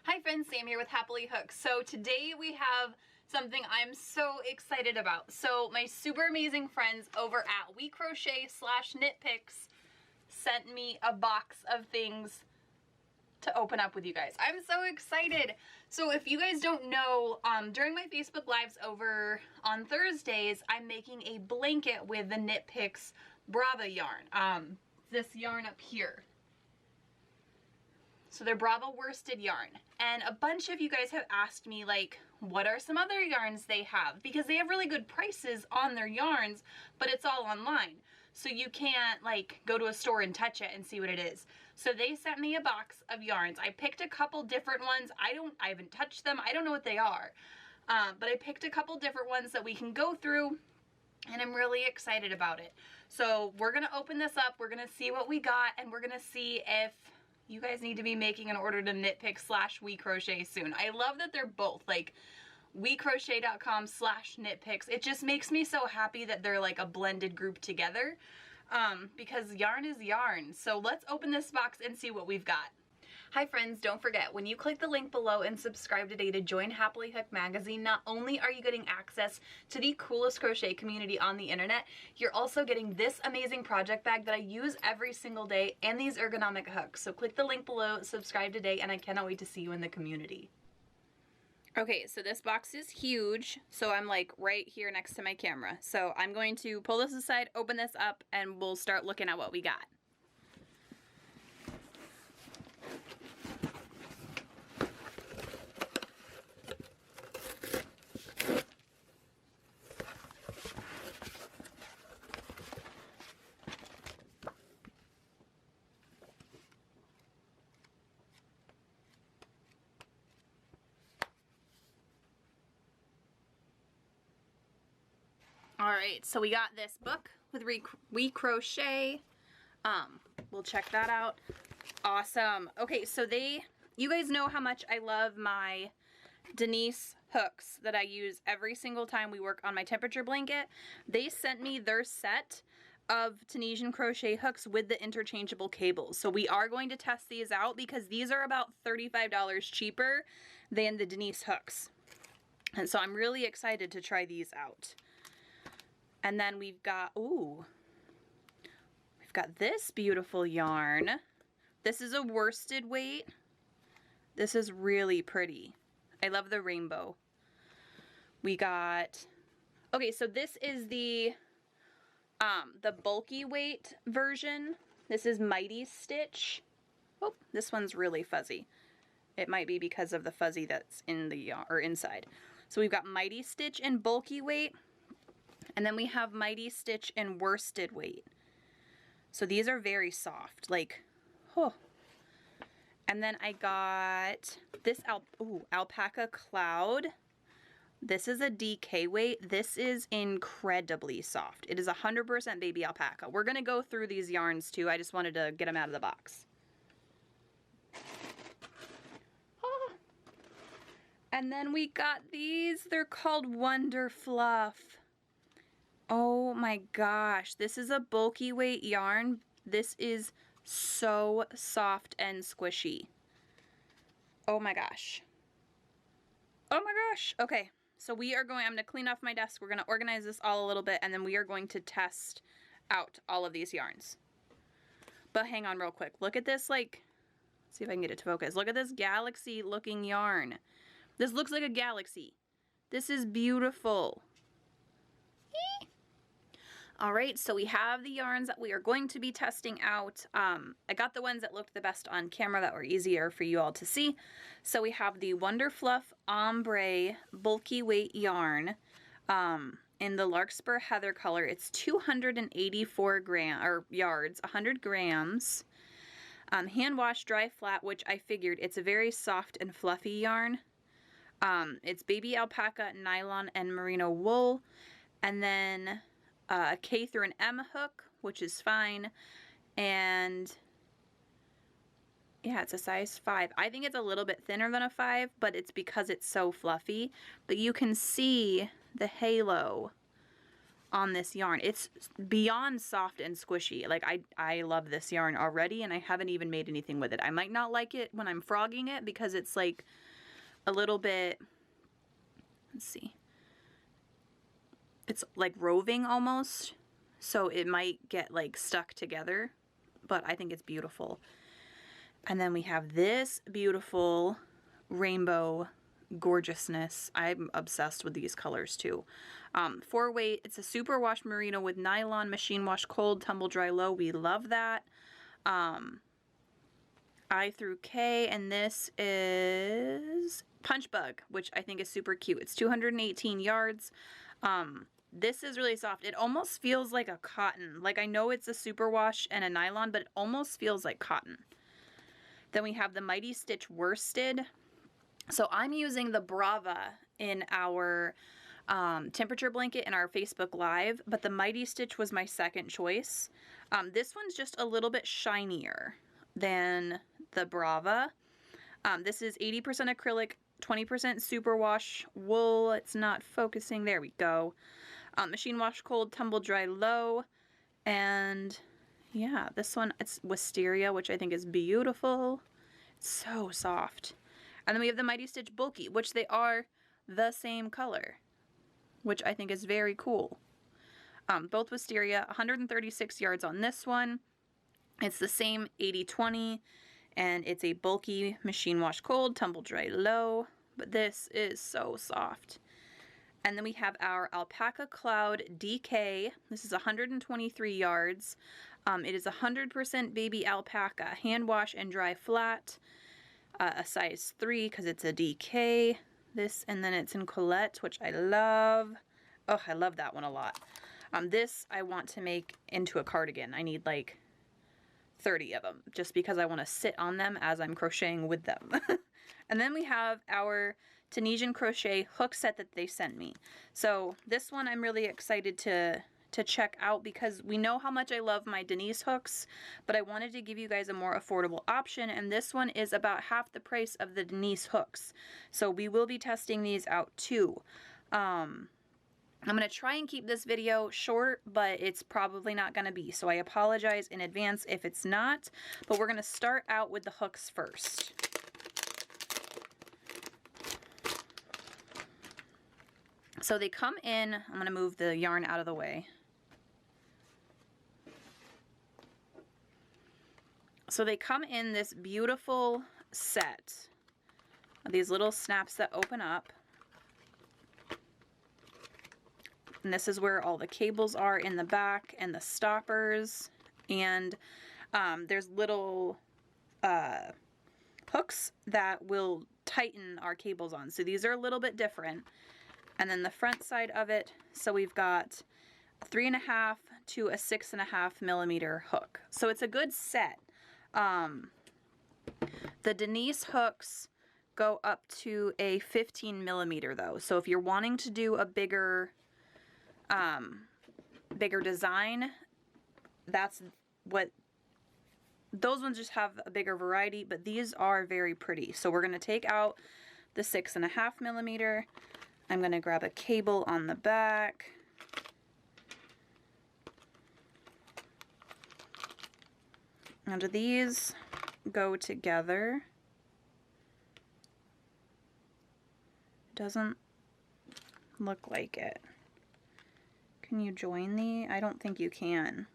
Hi friends, Sam here with Happily Hooked. So today we have something I'm so excited about. So my super amazing friends over at We Crochet /Knitpicks sent me a box of things to open up with you guys. I'm so excited. So if you guys don't know, during my Facebook Lives over on Thursdays, I'm making a blanket with the Knitpicks Brava yarn. This yarn up here. So they're Brava worsted yarn. And a bunch of you guys have asked me, like, what are some other yarns they have? Because they have really good prices on their yarns, but it's all online. So you can't, like, go to a store and touch it and see what it is. So they sent me a box of yarns. I picked a couple different ones. I haven't touched them. I don't know what they are. But I picked a couple different ones that we can go through, and I'm really excited about it. So we're gonna open this up. We're gonna see what we got, and we're gonna see if you guys need to be making an order to Knitpicks /We Crochet soon. I love that they're both, like, WeCrochet.com /Knitpicks. It just makes me so happy that they're like a blended group together, because yarn is yarn. So let's open this box and see what we've got. Hi friends, don't forget, when you click the link below and subscribe today to join Happily Hooked magazine, not only are you getting access to the coolest crochet community on the internet, you're also getting this amazing project bag that I use every single day and these ergonomic hooks. So click the link below, subscribe today, and I cannot wait to see you in the community. Okay, so this box is huge, so I'm like right here next to my camera. So I'm going to pull this aside, open this up, and we'll start looking at what we got. All right, so we got this book with We Crochet. We'll check that out. Awesome. Okay, so you guys know how much I love my Denise hooks that I use every single time we work on my temperature blanket. They sent me their set of Tunisian crochet hooks with the interchangeable cables. So we are going to test these out because these are about $35 cheaper than the Denise hooks. And so I'm really excited to try these out. And then we've got, ooh, we've got this beautiful yarn. This is a worsted weight. This is really pretty. I love the rainbow. We got, okay, so this is the bulky weight version. This is Mighty Stitch. Oh, this one's really fuzzy. It might be because of the fuzzy that's in the yarn, or inside. So we've got Mighty Stitch in bulky weight. And then we have Mighty Stitch in worsted weight. So these are very soft, like, oh. And then I got this Alpaca Cloud. This is a DK weight. This is incredibly soft. It is 100% baby alpaca. We're gonna go through these yarns too. I just wanted to get them out of the box. Ah. And then we got these. They're called Wonder Fluff. Oh my gosh, this is a bulky weight yarn. This is so soft and squishy. Oh my gosh. Oh my gosh. Okay, so we are going, I'm gonna clean off my desk. We're gonna organize this all a little bit, and then we are going to test out all of these yarns. But hang on real quick. Look at this, like, let's see if I can get it to focus. Look at this galaxy looking yarn. This looks like a galaxy. This is beautiful. All right, so we have the yarns that we are going to be testing out. I got the ones that looked the best on camera that were easier for you all to see. So we have the Wonder Fluff Ombre bulky weight yarn in the Larkspur Heather color. It's 284 yards, 100 grams. Hand wash, dry flat, which I figured it's a very soft and fluffy yarn. It's baby alpaca, nylon, and merino wool. And then a K through an M hook, which is fine, and yeah, it's a size 5. I think it's a little bit thinner than a 5, but it's because it's so fluffy. But you can see the halo on this yarn. It's beyond soft and squishy. Like I love this yarn already, and I haven't even made anything with it. I might not like it when I'm frogging it because it's like a little bit, let's see, it's like roving almost, so it might get like stuck together, but I think it's beautiful. And then we have this beautiful rainbow gorgeousness. I'm obsessed with these colors too. 4-weight, it's a superwash merino with nylon, machine wash cold, tumble dry low. We love that. I through K, and this is Punch Bug, which I think is super cute. It's 218 yards. This is really soft. It almost feels like a cotton. Like, I know it's a superwash and a nylon, but it almost feels like cotton. Then we have the Mighty Stitch Worsted. So I'm using the Brava in our temperature blanket in our Facebook Live, but the Mighty Stitch was my second choice. This one's just a little bit shinier than the Brava. This is 80% acrylic, 20% superwash wool. It's not focusing. There we go. Machine wash cold, tumble dry low. And yeah, this one, it's wisteria, which I think is beautiful. It's so soft. And then we have the Mighty Stitch Bulky, which they are the same color, which I think is very cool. Both wisteria, 136 yards on this one. It's the same 80-20, and it's a bulky machine wash cold, tumble dry low, but this is so soft. And then we have our Alpaca Cloud DK. This is 123 yards. It is 100% baby alpaca, hand wash and dry flat, a size 3 because it's a DK. This, and then it's in Colette, which I love. Oh, I love that one a lot. This I want to make into a cardigan. I need like 30 of them just because I want to sit on them as I'm crocheting with them. And then we have our Tunisian crochet hook set that they sent me. So this one I'm really excited to check out because we know how much I love my Denise hooks, but I wanted to give you guys a more affordable option, and this one is about half the price of the Denise hooks. So we will be testing these out too. I'm going to try and keep this video short, but it's probably not going to be, so I apologize in advance if it's not, but we're going to start out with the hooks first. So they come in, I'm going to move the yarn out of the way. So they come in this beautiful set of these little snaps that open up. And this is where all the cables are in the back and the stoppers. And there's little hooks that will tighten our cables on. So these are a little bit different. And then the front side of it, so we've got a 3.5 to a 6.5 millimeter hook. So it's a good set. The Denise hooks go up to a 15 millimeter though. So if you're wanting to do a bigger design, that's what, those ones just have a bigger variety, but these are very pretty. So we're going to take out the 6.5 millimeter. I'm going to grab a cable on the back. And these go together. Doesn't look like it. Can you join the? I don't think you can.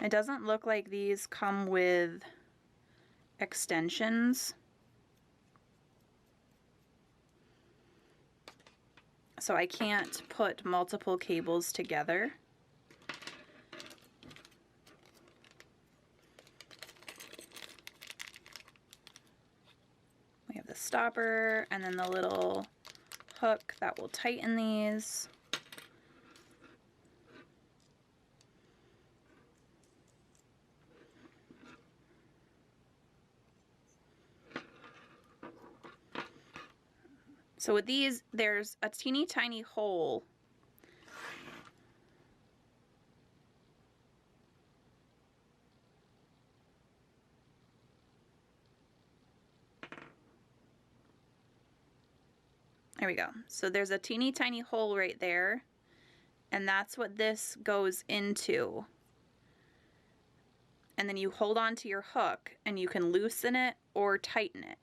It doesn't look like these come with extensions. So I can't put multiple cables together. We have the stopper and then the little hook that will tighten these. So with these, there's a teeny tiny hole. There we go. So there's a teeny tiny hole right there, and that's what this goes into. And then you hold on to your hook and you can loosen it or tighten it,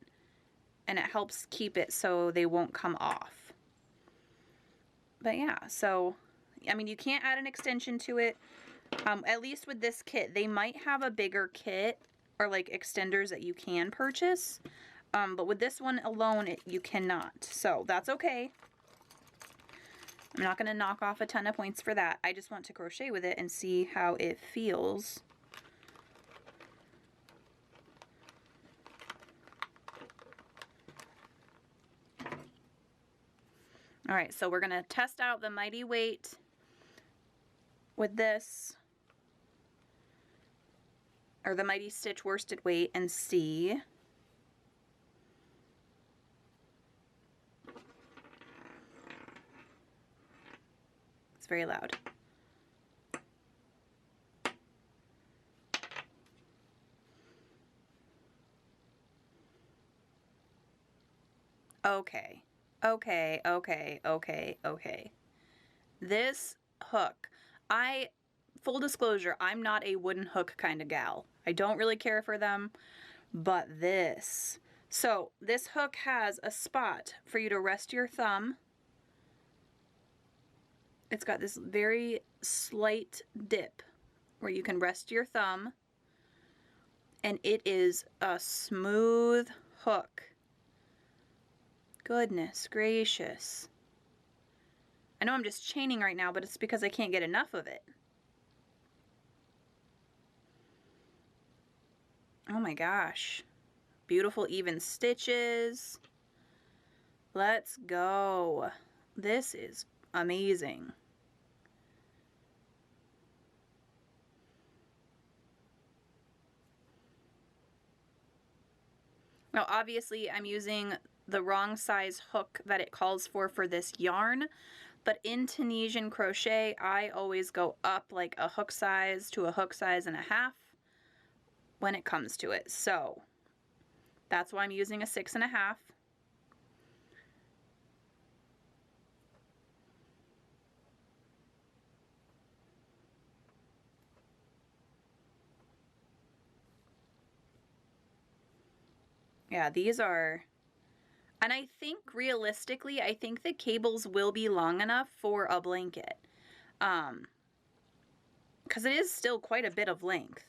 and it helps keep it so they won't come off. But yeah, so I mean, you can't add an extension to it, at least with this kit. They might have a bigger kit or like extenders that you can purchase, but with this one alone you cannot, so that's okay. I'm not going to knock off a ton of points for that. I just want to crochet with it and see how it feels. Alright, so we're going to test out the Mighty Weight with this, or the Mighty Stitch Worsted Weight, and see. It's very loud. Okay. Okay. This hook, full disclosure, I'm not a wooden hook kind of gal. I don't really care for them, but this. So this hook has a spot for you to rest your thumb. It's got this very slight dip where you can rest your thumb, and it is a smooth hook. Goodness gracious. I know I'm just chaining right now, but it's because I can't get enough of it. Oh my gosh. Beautiful even stitches. Let's go. This is amazing. Now obviously I'm using the wrong size hook that it calls for this yarn, but in Tunisian crochet I always go up like a hook size to a hook size and a half when it comes to it. So that's why I'm using a 6.5. Yeah, these are, and I think realistically, I think the cables will be long enough for a blanket, because it is still quite a bit of length,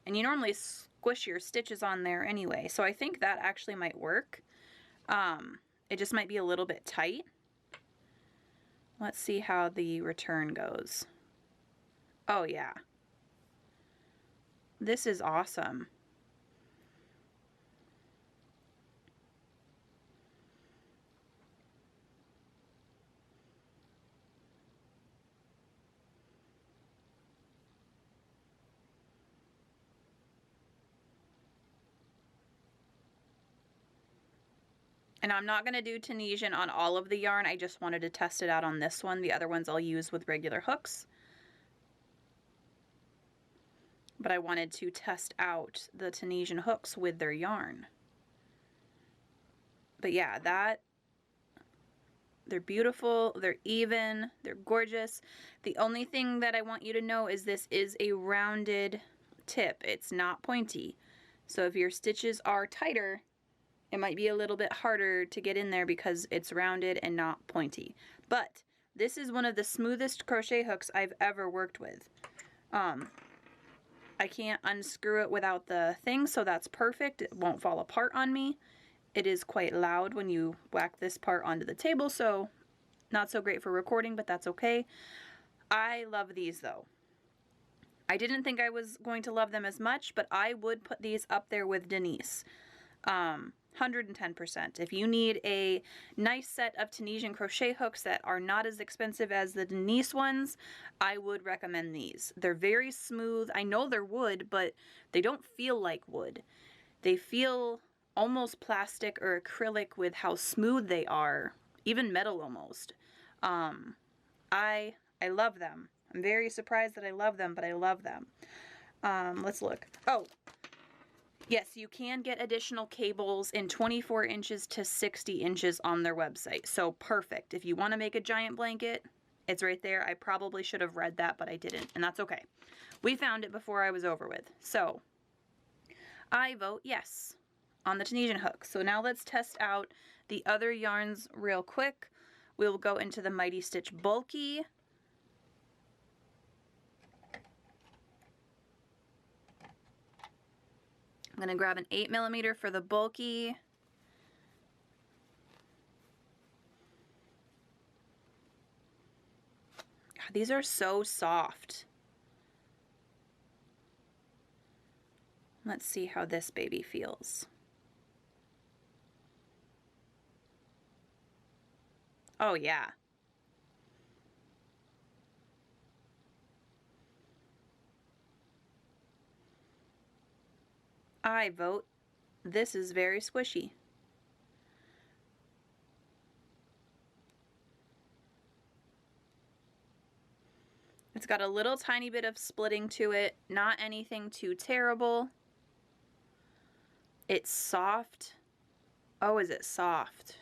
and you normally squish your stitches on there anyway, so I think that actually might work. It just might be a little bit tight. Let's see how the return goes. Oh yeah. This is awesome. And I'm not going to do Tunisian on all of the yarn. I just wanted to test it out on this one. The other ones I'll use with regular hooks. But I wanted to test out the Tunisian hooks with their yarn. But yeah, they're beautiful, they're even, they're gorgeous. The only thing that I want you to know is this is a rounded tip. It's not pointy. So if your stitches are tighter, it might be a little bit harder to get in there because it's rounded and not pointy. But this is one of the smoothest crochet hooks I've ever worked with. I can't unscrew it without the thing, so that's perfect. It won't fall apart on me. It is quite loud when you whack this part onto the table, so not so great for recording, but that's okay. I love these though. I didn't think I was going to love them as much, but I would put these up there with Denise. 110%. If you need a nice set of Tunisian crochet hooks that are not as expensive as the Denise ones, I would recommend these. They're very smooth. I know they're wood, but they don't feel like wood. They feel almost plastic or acrylic with how smooth they are, even metal almost. I love them. I'm very surprised that I love them, but I love them. Let's look. Oh, Yes, you can get additional cables in 24 inches to 60 inches on their website. So perfect. If you want to make a giant blanket, it's right there. I probably should have read that, but I didn't, and that's okay. We found it before I was over with. So I vote yes on the Tunisian hook. So now let's test out the other yarns real quick. We'll go into the Mighty Stitch Bulky. I'm going to grab an 8mm for the bulky. God, these are so soft. Let's see how this baby feels. Oh yeah. I vote this is very squishy. It's got a little tiny bit of splitting to it, not anything too terrible. It's soft. Oh, is it soft?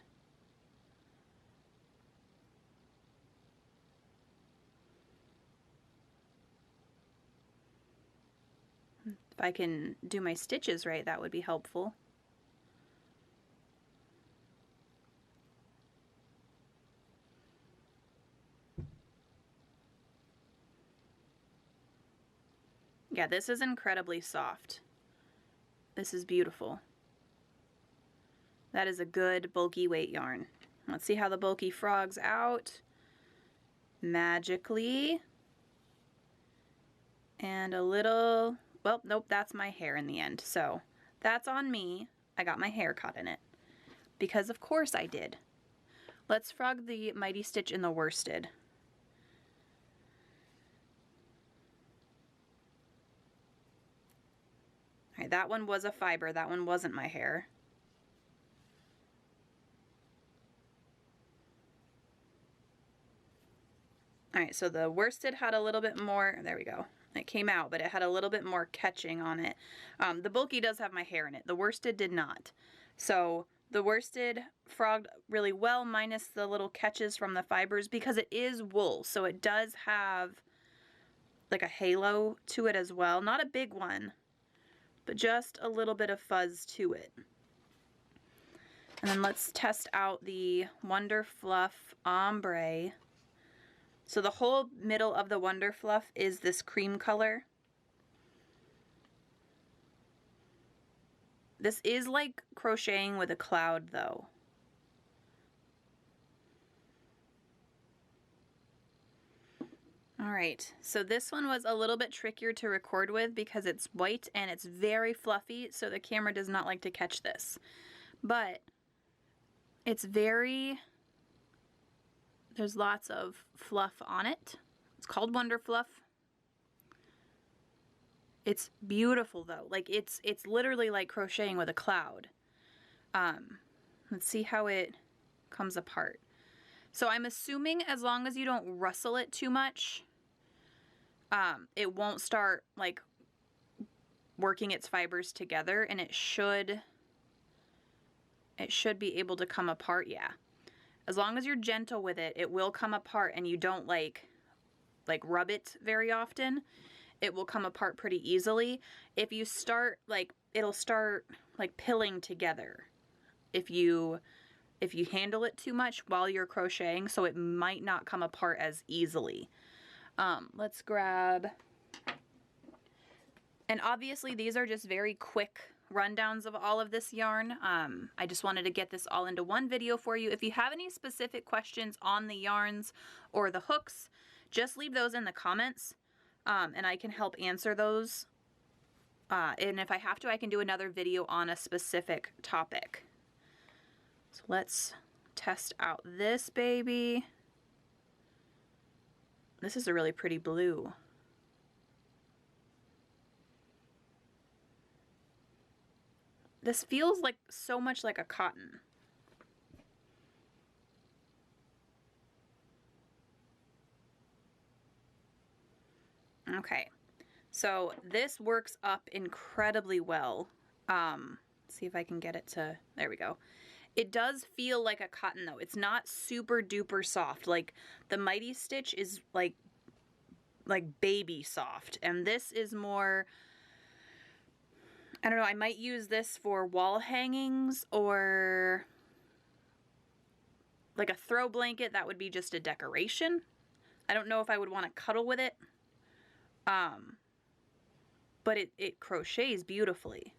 If I can do my stitches right, that would be helpful. Yeah, this is incredibly soft. This is beautiful. That is a good bulky weight yarn. Let's see how the bulky frogs out. Magically. And a little... Well, nope, that's my hair in the end. So that's on me. I got my hair caught in it. Because of course I did. Let's frog the Mighty Stitch in the worsted. Alright, that one was a fiber. That one wasn't my hair. Alright, so the worsted had a little bit more... There we go. It came out, but it had a little bit more catching on it. The bulky does have my hair in it. The worsted did not. So the worsted frogged really well, minus the little catches from the fibers, because it is wool. So it does have like a halo to it as well. Not a big one, but just a little bit of fuzz to it. And then let's test out the Wonder Fluff Ombre. So the whole middle of the Wonder Fluff is this cream color. This is like crocheting with a cloud though. Alright, so this one was a little bit trickier to record with because it's white and it's very fluffy, so the camera does not like to catch this. But it's very... There's lots of fluff on it. It's called Wonder Fluff. It's beautiful though. Like it's literally like crocheting with a cloud. Let's see how it comes apart. So I'm assuming as long as you don't rustle it too much, it won't start like working its fibers together, and it should be able to come apart. Yeah. As long as you're gentle with it, it will come apart, and you don't like rub it very often. It will come apart pretty easily. If you start it'll start like pilling together if you handle it too much while you're crocheting, so it might not come apart as easily. Let's grab, and obviously these are just very quick rundowns of all of this yarn. I just wanted to get this all into one video for you. If you have any specific questions on the yarns or the hooks, just leave those in the comments, and I can help answer those. And if I have to, I can do another video on a specific topic. So let's test out this baby. This is a really pretty blue. This feels like so much like a cotton. Okay, so this works up incredibly well See if I can get it to, there we go. It does feel like a cotton though. It's not super duper soft. Like the Mighty Stitch is like baby soft. And this is more, I don't know, I might use this for wall hangings or like a throw blanket. That would be just a decoration. I don't know if I would want to cuddle with it. But it crochets beautifully.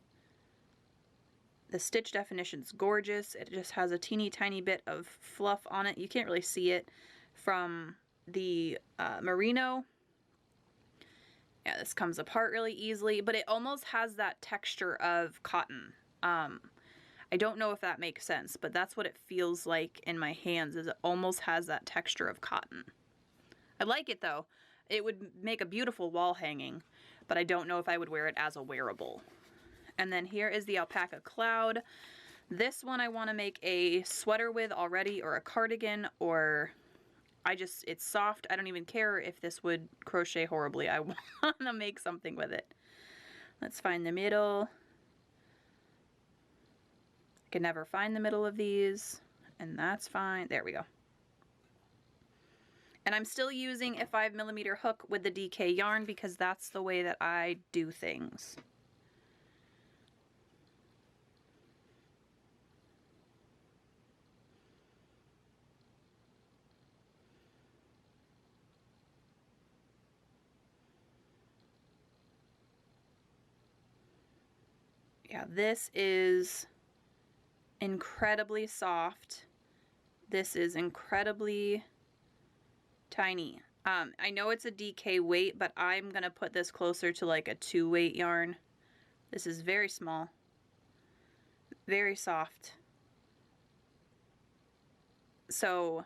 The stitch definition's gorgeous. It just has a teeny tiny bit of fluff on it. You can't really see it from the merino. Yeah, this comes apart really easily, but it almost has that texture of cotton. I don't know if that makes sense, but that's what it feels like in my hands, is it almost has that texture of cotton. I like it though. It would make a beautiful wall hanging, but I don't know if I would wear it as a wearable. And then here is the Alpaca Cloud. This one I want to make a sweater with already, or a cardigan, or it's soft. I don't even care if this would crochet horribly. I want to make something with it. Let's find the middle. I can never find the middle of these, and that's fine. There we go. And I'm still using a 5mm hook with the DK yarn because that's the way that I do things. Yeah, this is incredibly soft. This is incredibly tiny. I know it's a DK weight, but I'm gonna put this closer to like a 2 weight yarn. This is very small, very soft. So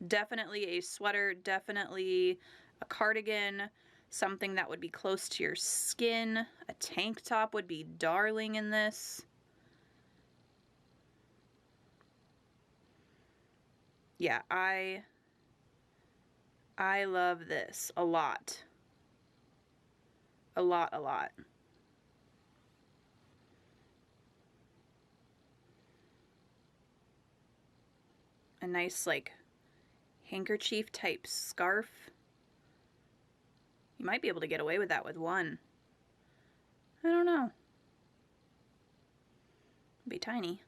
definitely a sweater, definitely a cardigan, something that would be close to your skin. A tank top would be darling in this. Yeah, I love this a lot. A lot, a lot. A nice like handkerchief type scarf. You might be able to get away with that with one. I don't know. It'd be tiny,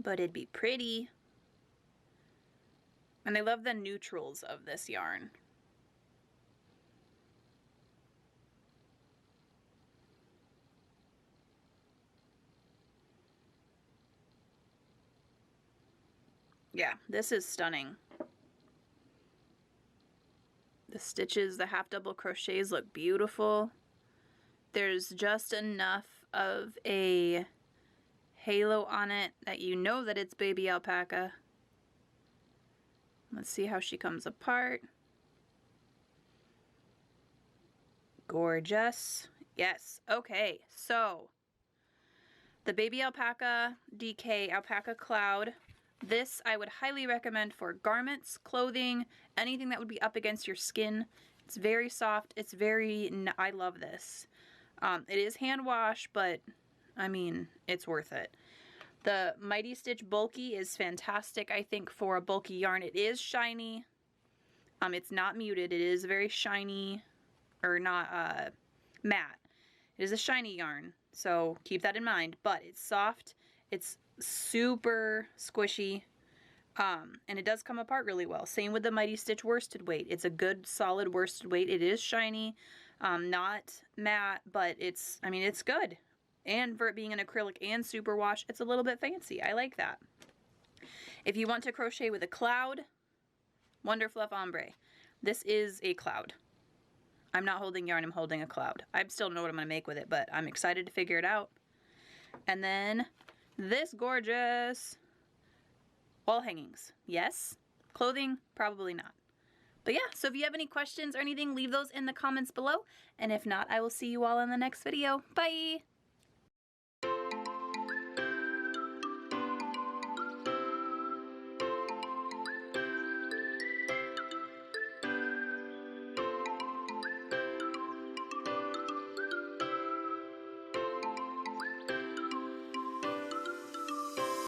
but it'd be pretty. And I love the neutrals of this yarn. Yeah, this is stunning. The stitches, the half double crochets look beautiful. There's just enough of a halo on it that you know that it's baby alpaca. Let's see how she comes apart. Gorgeous. Yes. Okay, so the baby alpaca DK Alpaca Cloud. This I would highly recommend for garments, clothing, anything that would be up against your skin. It's very soft. It's very, I love this. It is hand wash, but I mean, it's worth it. The Mighty Stitch Bulky is fantastic, I think, for a bulky yarn. It is shiny. It's not muted. It is very shiny, or not matte. It is a shiny yarn, so keep that in mind. But it's soft. It's super squishy, and it does come apart really well. Same with the Mighty Stitch worsted weight. It's a good solid worsted weight. It is shiny, not matte, but it's, I mean, it's good. And for it being an acrylic and superwash, it's a little bit fancy. I like that. If you want to crochet with a cloud, Wonder Fluff Ombre. This is a cloud. I'm not holding yarn, I'm holding a cloud. I still don't know what I'm going to make with it, but I'm excited to figure it out. And then this gorgeous wall hangings. Yes. Clothing, probably not. But yeah, so if you have any questions or anything, leave those in the comments below. And if not, I will see you all in the next video. Bye!